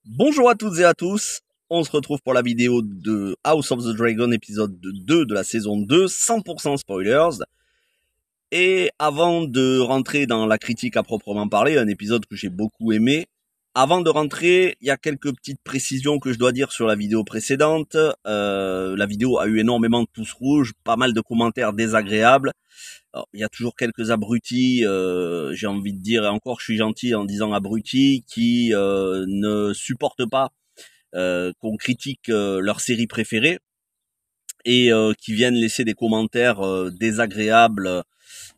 Bonjour à toutes et à tous, on se retrouve pour la vidéo de House of the Dragon épisode 2 de la saison 2, 100% spoilers. Et avant de rentrer dans la critique à proprement parler, un épisode que j'ai beaucoup aimé, avant de rentrer, il y a quelques petites précisions que je dois dire sur la vidéo précédente. La vidéo a eu énormément de pouces rouges, pas mal de commentaires désagréables. Alors, il y a toujours quelques abrutis, j'ai envie de dire, et encore je suis gentil en disant abrutis, qui ne supportent pas qu'on critique leur série préférée et qui viennent laisser des commentaires désagréables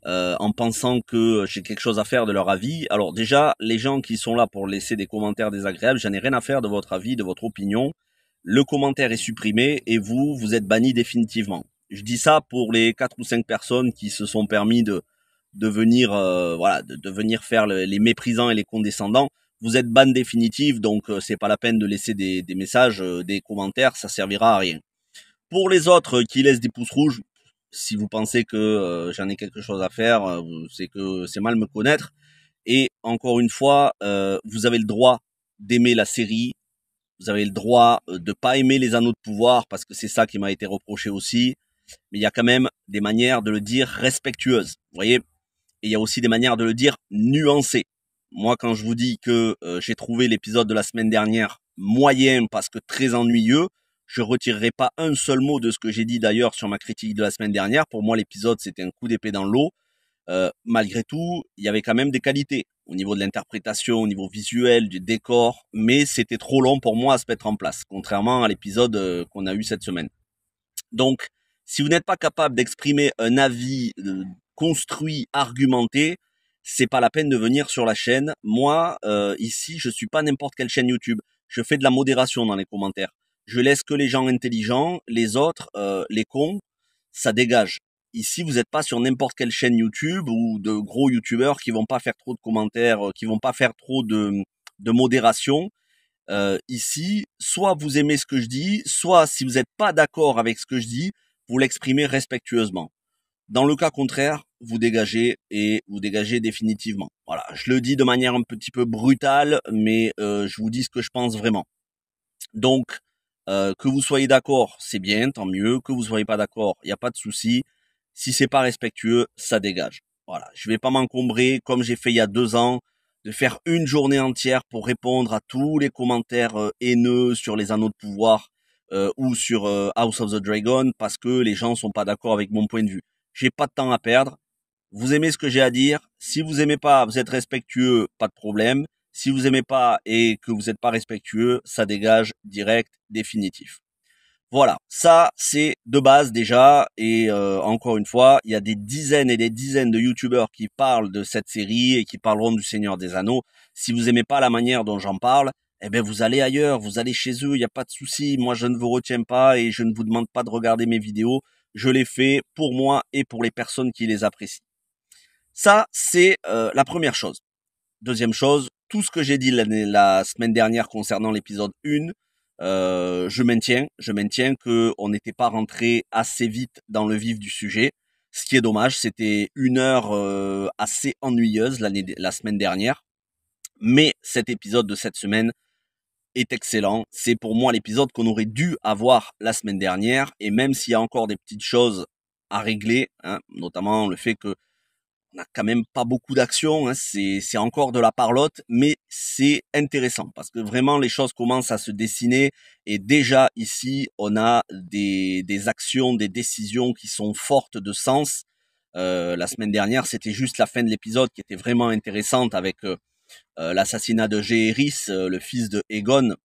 en pensant que j'ai quelque chose à faire de leur avis. Alors déjà, les gens qui sont là pour laisser des commentaires désagréables, j'en ai rien à faire de votre avis, de votre opinion. Le commentaire est supprimé et vous êtes banni définitivement. Je dis ça pour les 4 ou 5 personnes qui se sont permis de venir de venir faire les méprisants et les condescendants. Vous êtes ban définitif, donc c'est pas la peine de laisser des messages, des commentaires, ça servira à rien. Pour les autres qui laissent des pouces rouges, si vous pensez que j'en ai quelque chose à faire, c'est que c'est mal me connaître. Et encore une fois, vous avez le droit d'aimer la série, vous avez le droit de pas aimer les Anneaux de pouvoir, parce que c'est ça qui m'a été reproché aussi. Mais il y a quand même des manières de le dire respectueuses, vous voyez. Et il y a aussi des manières de le dire nuancées. Moi, quand je vous dis que j'ai trouvé l'épisode de la semaine dernière moyen parce que très ennuyeux, je retirerai pas un seul mot de ce que j'ai dit d'ailleurs sur ma critique de la semaine dernière. Pour moi, l'épisode, c'était un coup d'épée dans l'eau. Malgré tout, il y avait quand même des qualités au niveau de l'interprétation, au niveau visuel, du décor, mais c'était trop long pour moi à se mettre en place, contrairement à l'épisode qu'on a eu cette semaine. Donc, si vous n'êtes pas capable d'exprimer un avis construit, argumenté, c'est pas la peine de venir sur la chaîne. Moi, ici, je suis pas n'importe quelle chaîne YouTube. Je fais de la modération dans les commentaires. Je laisse que les gens intelligents, les autres, les cons, ça dégage. Ici, vous n'êtes pas sur n'importe quelle chaîne YouTube ou de gros YouTubeurs qui vont pas faire trop de commentaires, qui vont pas faire trop de modération. Ici, soit vous aimez ce que je dis, soit si vous n'êtes pas d'accord avec ce que je dis, vous l'exprimez respectueusement. Dans le cas contraire, vous dégagez et vous dégagez définitivement. Voilà, je le dis de manière un petit peu brutale, mais je vous dis ce que je pense vraiment. Donc, que vous soyez d'accord, c'est bien, tant mieux. Que vous soyez pas d'accord, il n'y a pas de souci. Si c'est pas respectueux, ça dégage. Voilà, je vais pas m'encombrer comme j'ai fait il y a 2 ans de faire une journée entière pour répondre à tous les commentaires haineux sur les Anneaux de pouvoir ou sur House of the Dragon parce que les gens sont pas d'accord avec mon point de vue. J'ai pas de temps à perdre. Vous aimez ce que j'ai à dire. Si vous aimez pas, vous êtes respectueux, pas de problème. Si vous aimez pas et que vous n'êtes pas respectueux, ça dégage direct, définitif. Voilà, ça c'est de base déjà, et encore une fois, il y a des dizaines et des dizaines de youtubeurs qui parlent de cette série et qui parleront du Seigneur des Anneaux. Si vous aimez pas la manière dont j'en parle, eh ben vous allez ailleurs, vous allez chez eux, il n'y a pas de souci. Moi je ne vous retiens pas et je ne vous demande pas de regarder mes vidéos. Je les fais pour moi et pour les personnes qui les apprécient. Ça c'est la première chose. Deuxième chose, tout ce que j'ai dit la semaine dernière concernant l'épisode 1, je maintiens que on n'était pas rentré assez vite dans le vif du sujet. Ce qui est dommage, c'était une heure assez ennuyeuse la semaine dernière. Mais cet épisode de cette semaine est excellent. C'est pour moi l'épisode qu'on aurait dû avoir la semaine dernière. Et même s'il y a encore des petites choses à régler, hein, notamment le fait que on n'a quand même pas beaucoup d'action, hein, c'est encore de la parlotte, mais c'est intéressant parce que vraiment les choses commencent à se dessiner et déjà ici on a des actions, des décisions qui sont fortes de sens. La semaine dernière c'était juste la fin de l'épisode qui était vraiment intéressante avec l'assassinat de Jaehaerys, le fils de Aegon.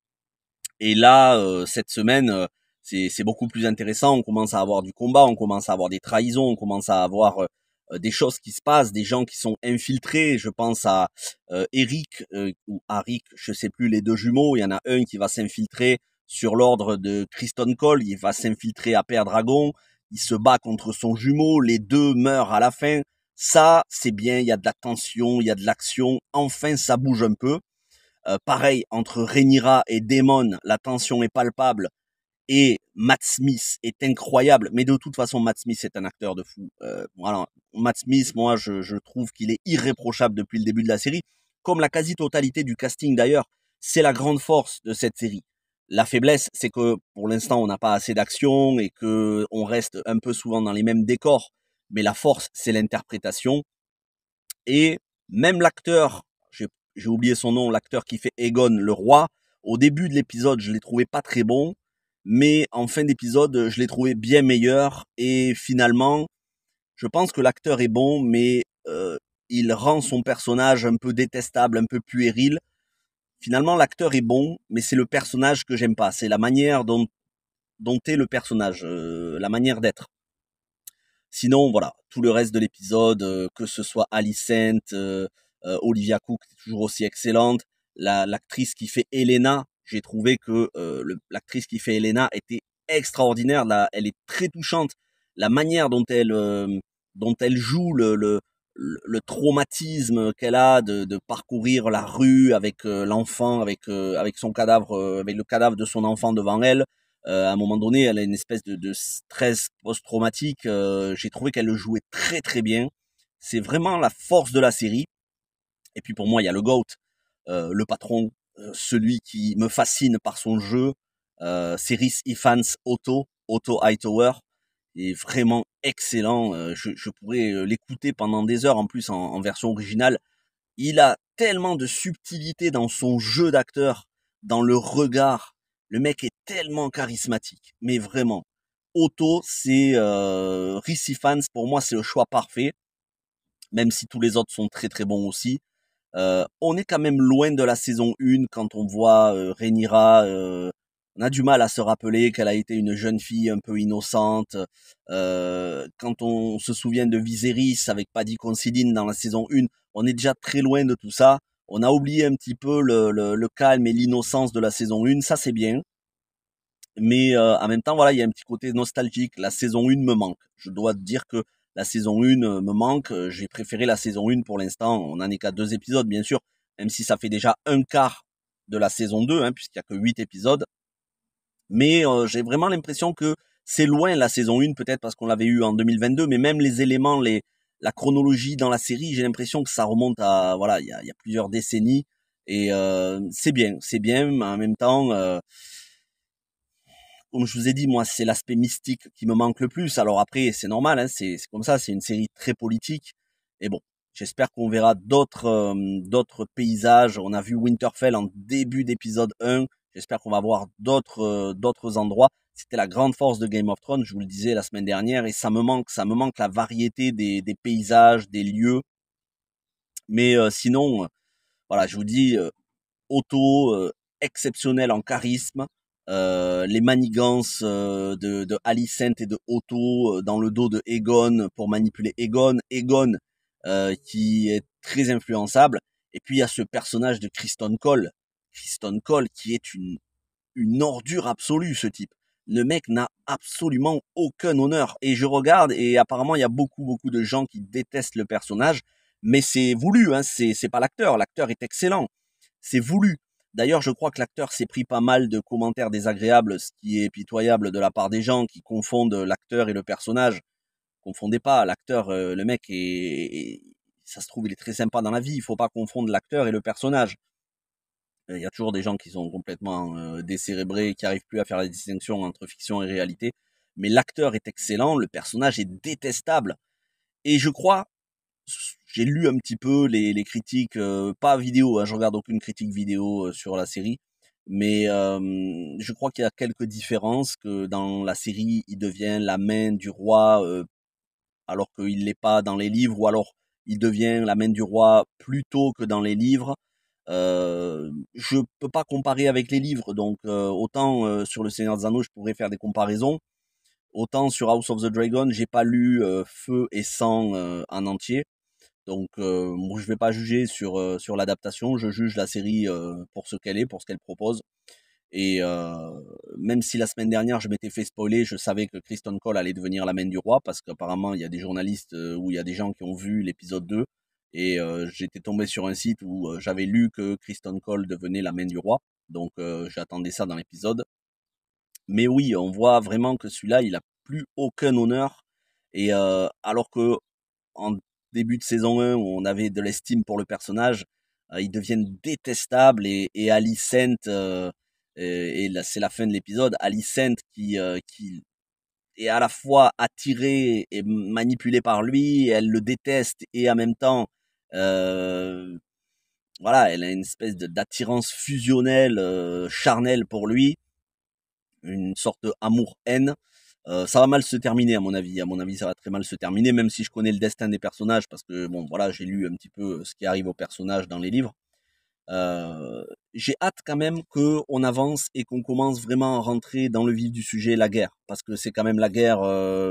Et là cette semaine c'est beaucoup plus intéressant. On commence à avoir du combat, on commence à avoir des trahisons, on commence à avoir des choses qui se passent, des gens qui sont infiltrés. Je pense à Eric ou Arik, je sais plus, les deux jumeaux. Il y en a un qui va s'infiltrer sur l'ordre de Criston Cole, il va s'infiltrer à Père Dragon, il se bat contre son jumeau, les deux meurent à la fin. Ça, c'est bien, il y a de la tension, il y a de l'action, enfin ça bouge un peu. Pareil, entre Rhaenyra et Daemon, la tension est palpable et Matt Smith est incroyable, mais de toute façon, Matt Smith est un acteur de fou. Voilà, Matt Smith, moi, je trouve qu'il est irréprochable depuis le début de la série, comme la quasi-totalité du casting d'ailleurs. C'est la grande force de cette série. La faiblesse, c'est que pour l'instant, on n'a pas assez d'action et que on reste un peu souvent dans les mêmes décors. Mais la force, c'est l'interprétation. Et même l'acteur, j'ai oublié son nom, l'acteur qui fait Aegon le roi, au début de l'épisode, je l'ai trouvé pas très bon, mais en fin d'épisode, je l'ai trouvé bien meilleur. Et finalement, je pense que l'acteur est bon, mais il rend son personnage un peu détestable, un peu puéril. Finalement, l'acteur est bon, mais c'est le personnage que j'aime pas. C'est la manière dont est le personnage, la manière d'être. Sinon, voilà, tout le reste de l'épisode, que ce soit Alicent, Olivia Cook, toujours aussi excellente. L'actrice qui fait Elena, j'ai trouvé que l'actrice qui fait Elena était extraordinaire. Là, elle est très touchante. La manière dont elle joue le traumatisme qu'elle a de parcourir la rue avec l'enfant, avec son cadavre, avec le cadavre de son enfant devant elle. À un moment donné, elle a une espèce de stress post-traumatique. J'ai trouvé qu'elle le jouait très très bien. C'est vraiment la force de la série. Et puis pour moi, il y a le GOAT, le patron, celui qui me fascine par son jeu. C'est Rhys Ifans Otto Hightower. Il est vraiment excellent. Je pourrais l'écouter pendant des heures en plus en version originale. Il a tellement de subtilité dans son jeu d'acteur, dans le regard. Le mec est tellement charismatique, mais vraiment. Otto, c'est Rhys Ifans, pour moi, c'est le choix parfait, même si tous les autres sont très très bons aussi. On est quand même loin de la saison 1 quand on voit Rhaenyra. On a du mal à se rappeler qu'elle a été une jeune fille un peu innocente. Quand on se souvient de Viserys avec Paddy Considine dans la saison 1, on est déjà très loin de tout ça. On a oublié un petit peu le calme et l'innocence de la saison 1, ça c'est bien. Mais en même temps, voilà, il y a un petit côté nostalgique. La saison 1 me manque. Je dois te dire que la saison 1 me manque. J'ai préféré la saison 1 pour l'instant. On n'en est qu'à 2 épisodes, bien sûr, même si ça fait déjà un quart de la saison 2, hein, puisqu'il y a que 8 épisodes. Mais j'ai vraiment l'impression que c'est loin la saison 1, peut-être parce qu'on l'avait eu en 2022, mais même les éléments, la chronologie dans la série, j'ai l'impression que ça remonte à, voilà, il y a plusieurs décennies. Et c'est bien, mais en même temps, comme je vous ai dit, moi, c'est l'aspect mystique qui me manque le plus. Alors après, c'est normal, hein, c'est comme ça, c'est une série très politique. Et bon, j'espère qu'on verra d'autres paysages. On a vu Winterfell en début d'épisode 1. J'espère qu'on va voir d'autres endroits. C'était la grande force de Game of Thrones, je vous le disais la semaine dernière, et ça me manque la variété des paysages, des lieux. Mais sinon, voilà, je vous dis, Otto, exceptionnel en charisme. Les manigances de Alicent et de Otto dans le dos de Aegon pour manipuler Aegon. Aegon qui est très influençable. Et puis il y a ce personnage de Criston Cole. Criston Cole qui est une ordure absolue, ce type. Le mec n'a absolument aucun honneur. Et je regarde, et apparemment il y a beaucoup de gens qui détestent le personnage, mais c'est voulu, hein, c'est pas l'acteur. L'acteur est excellent. C'est voulu. D'ailleurs, je crois que l'acteur s'est pris pas mal de commentaires désagréables, ce qui est pitoyable de la part des gens qui confondent l'acteur et le personnage. Confondez pas, l'acteur, le mec ça se trouve, il est très sympa dans la vie. Il faut pas confondre l'acteur et le personnage. Il y a toujours des gens qui sont complètement décérébrés, qui arrivent plus à faire la distinction entre fiction et réalité. Mais l'acteur est excellent, le personnage est détestable. Et je crois, j'ai lu un petit peu les critiques, pas vidéo, hein, je regarde aucune critique vidéo sur la série, mais je crois qu'il y a quelques différences, que dans la série, il devient la main du roi alors qu'il l'est pas dans les livres, ou alors il devient la main du roi plus tôt que dans les livres. Je peux pas comparer avec les livres, donc autant sur le Seigneur des Anneaux, je pourrais faire des comparaisons, autant sur House of the Dragon, j'ai pas lu Feu et Sang en entier. Donc moi je vais pas juger sur l'adaptation, je juge la série pour ce qu'elle est, pour ce qu'elle propose. Et même si la semaine dernière je m'étais fait spoiler, je savais que Criston Cole allait devenir la main du roi, parce qu'apparemment il y a des journalistes ou il y a des gens qui ont vu l'épisode 2, et j'étais tombé sur un site où j'avais lu que Criston Cole devenait la main du roi. Donc j'attendais ça dans l'épisode. Mais oui, on voit vraiment que celui-là, il a plus aucun honneur. Et alors que en début de saison 1, où on avait de l'estime pour le personnage, ils deviennent détestables et Alicent, et là, c'est la fin de l'épisode, Alicent qui est à la fois attirée et manipulée par lui, elle le déteste et en même temps, euh, voilà, elle a une espèce d'attirance fusionnelle, charnelle pour lui, une sorte d'amour-haine. Ça va mal se terminer à mon avis. À mon avis, ça va très mal se terminer, même si je connais le destin des personnages, parce que bon, voilà, j'ai lu un petit peu ce qui arrive aux personnages dans les livres. Euh, j'ai hâte quand même qu'on avance et qu'on commence vraiment à rentrer dans le vif du sujet, la guerre, parce que c'est quand même la guerre,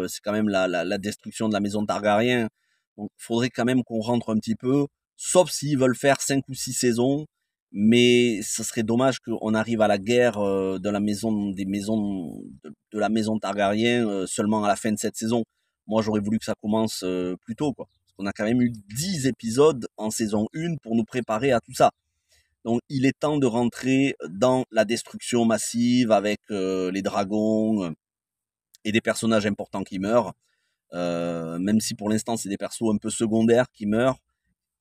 c'est quand même la destruction de la maison Targaryen. Donc, faudrait quand même qu'on rentre un petit peu, sauf s'ils veulent faire 5 ou 6 saisons. Mais ce serait dommage qu'on arrive à la guerre de la maison des maisons de la maison Targaryen seulement à la fin de cette saison. Moi, j'aurais voulu que ça commence plus tôt, quoi. Parce qu'on a quand même eu 10 épisodes en saison 1 pour nous préparer à tout ça. Donc il est temps de rentrer dans la destruction massive avec les dragons et des personnages importants qui meurent. Même si pour l'instant c'est des persos un peu secondaires qui meurent,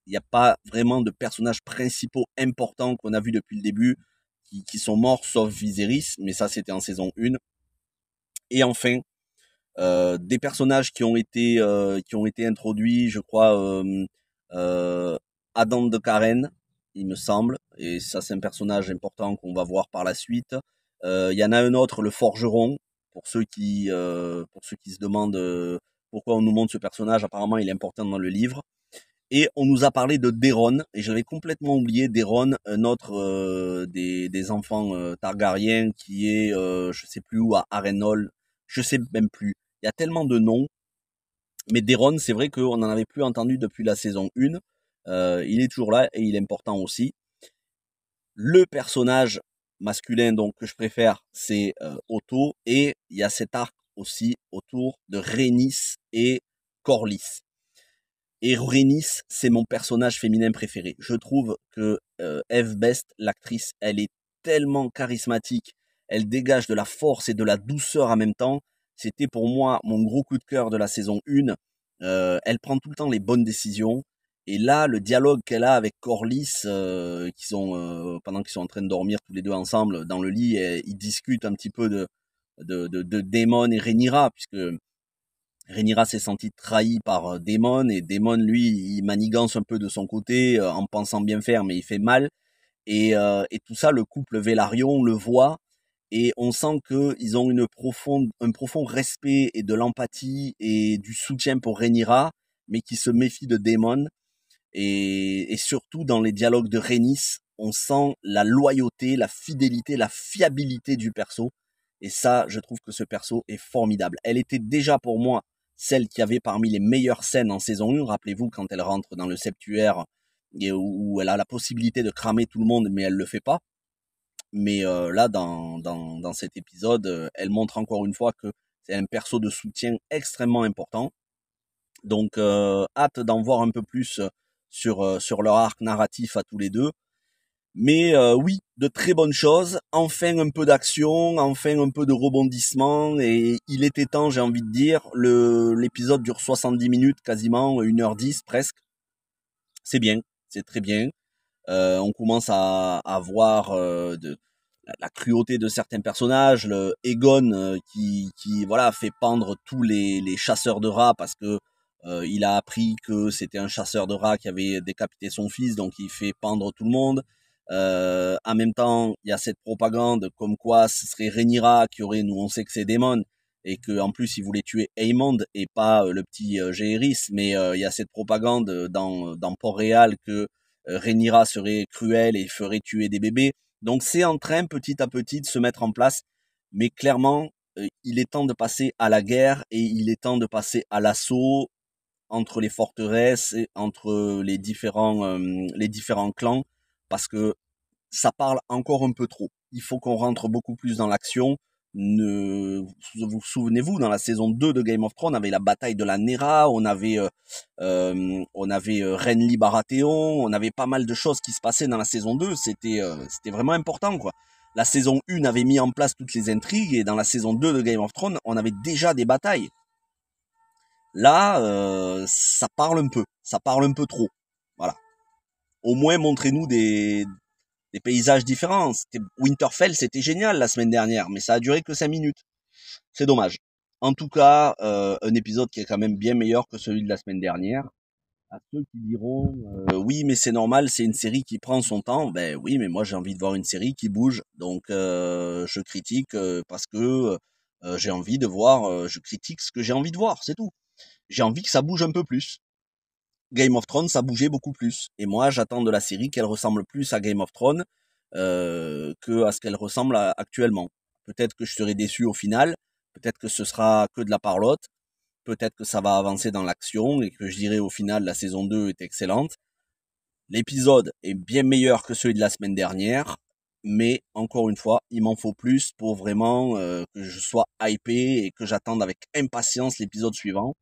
il n'y a pas vraiment de personnages principaux importants qu'on a vus depuis le début qui sont morts, sauf Viserys, mais ça c'était en saison 1. Et enfin, des personnages qui ont été introduits, je crois, Adam de Karen, il me semble, et ça c'est un personnage important qu'on va voir par la suite. Il y en a un autre, le forgeron, pour ceux qui se demandent pourquoi on nous montre ce personnage. Apparemment, il est important dans le livre. Et on nous a parlé de Daeron, et j'avais complètement oublié Daeron, un autre des enfants Targaryens qui est, je sais plus où, à Harrenhal, je sais même plus. Il y a tellement de noms, mais Daeron, c'est vrai qu'on n'en avait plus entendu depuis la saison 1. Il est toujours là et il est important aussi. Le personnage masculin donc que je préfère, c'est Otto, et il y a cet arc aussi autour de Rhaenys et Corlys. Et Rhaenys, c'est mon personnage féminin préféré. Je trouve que Eve Best, l'actrice, elle est tellement charismatique. Elle dégage de la force et de la douceur en même temps. C'était pour moi mon gros coup de cœur de la saison 1. Elle prend tout le temps les bonnes décisions. Et là, le dialogue qu'elle a avec Corlys, pendant qu'ils sont en train de dormir tous les deux ensemble dans le lit, ils discutent un petit peu de Daemon et Rhaenyra, puisque Rhaenyra s'est sentie trahie par Daemon, et Daemon, lui, il manigance un peu de son côté en pensant bien faire, mais il fait mal. Et tout ça, le couple Velaryon le voit, et on sent qu'ils ont un profond respect et de l'empathie et du soutien pour Rhaenyra, mais qui se méfient de Daemon. Et surtout, dans les dialogues de Rhaenys, on sent la loyauté, la fidélité, la fiabilité du perso. Et ça, je trouve que ce perso est formidable. Elle était déjà pour moi celle qui avait parmi les meilleures scènes en saison 1. Rappelez-vous quand elle rentre dans le septuaire et où elle a la possibilité de cramer tout le monde, mais elle le fait pas. Mais là, dans cet épisode, elle montre encore une fois que c'est un perso de soutien extrêmement important. Donc, hâte d'en voir un peu plus sur leur arc narratif à tous les deux. Mais oui, de très bonnes choses. Enfin un peu d'action, enfin un peu de rebondissement, et il était temps, j'ai envie de dire. L'épisode dure 70 minutes, quasiment 1h10 presque. C'est bien, c'est très bien. On commence à voir la cruauté de certains personnages. Le Aegon qui voilà fait pendre tous les chasseurs de rats parce que il a appris que c'était un chasseur de rats qui avait décapité son fils, donc il fait pendre tout le monde. En même temps, il y a cette propagande comme quoi ce serait Rhaenyra qui aurait, nous on sait que c'est Daemon, et que en plus il voulait tuer Aemond et pas le petit Jaehaerys, mais il y a cette propagande dans Port-Réal que Rhaenyra serait cruelle et ferait tuer des bébés. Donc c'est en train petit à petit de se mettre en place, mais clairement il est temps de passer à la guerre et il est temps de passer à l'assaut entre les forteresses et entre les différents clans, parce que ça parle encore un peu trop. Il faut qu'on rentre beaucoup plus dans l'action. Vous souvenez-vous, dans la saison 2 de Game of Thrones, on avait la bataille de la Nera, on avait Renly Baratheon, on avait pas mal de choses qui se passaient dans la saison 2. C'était vraiment important, quoi. La saison 1 avait mis en place toutes les intrigues, et dans la saison 2 de Game of Thrones, on avait déjà des batailles. Là, ça parle un peu trop. Voilà. Au moins, montrez-nous des paysages différents. Winterfell, c'était génial la semaine dernière, mais ça a duré que 5 minutes. C'est dommage. En tout cas, un épisode qui est quand même bien meilleur que celui de la semaine dernière. À ceux qui diront oui, mais c'est normal, c'est une série qui prend son temps. Ben oui, mais moi j'ai envie de voir une série qui bouge. Donc je critique parce que j'ai envie de voir, je critique ce que j'ai envie de voir, c'est tout. J'ai envie que ça bouge un peu plus. Game of Thrones, ça bougeait beaucoup plus. Et moi, j'attends de la série qu'elle ressemble plus à Game of Thrones que à ce qu'elle ressemble actuellement. Peut-être que je serai déçu au final. Peut-être que ce sera que de la parlotte. Peut-être que ça va avancer dans l'action et que je dirai au final la saison 2 est excellente. L'épisode est bien meilleur que celui de la semaine dernière. Mais encore une fois, il m'en faut plus pour vraiment que je sois hypé et que j'attende avec impatience l'épisode suivant.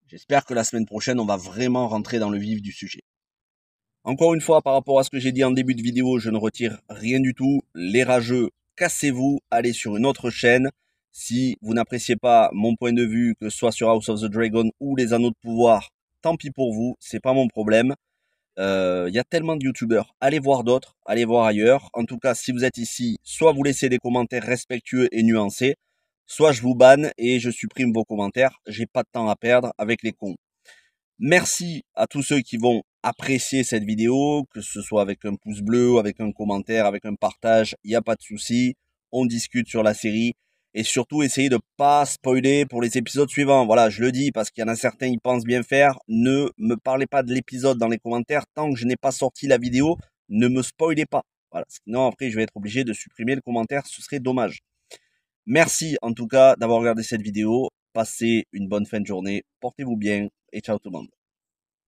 J'espère que la semaine prochaine, on va vraiment rentrer dans le vif du sujet. Encore une fois, par rapport à ce que j'ai dit en début de vidéo, je ne retire rien du tout. Les rageux, cassez-vous, allez sur une autre chaîne. Si vous n'appréciez pas mon point de vue, que ce soit sur House of the Dragon ou les Anneaux de Pouvoir, tant pis pour vous, c'est pas mon problème. Y a tellement de youtubeurs, allez voir d'autres, allez voir ailleurs. En tout cas, si vous êtes ici, soit vous laissez des commentaires respectueux et nuancés, soit je vous banne et je supprime vos commentaires. J'ai pas de temps à perdre avec les cons. Merci à tous ceux qui vont apprécier cette vidéo, que ce soit avec un pouce bleu, avec un commentaire, avec un partage, il n'y a pas de souci. On discute sur la série et surtout essayez de pas spoiler pour les épisodes suivants. Voilà, je le dis parce qu'il y en a certains qui pensent bien faire. Ne me parlez pas de l'épisode dans les commentaires tant que je n'ai pas sorti la vidéo. Ne me spoilez pas. Voilà, sinon après je vais être obligé de supprimer le commentaire, ce serait dommage. Merci en tout cas d'avoir regardé cette vidéo. Passez une bonne fin de journée. Portez-vous bien et ciao tout le monde.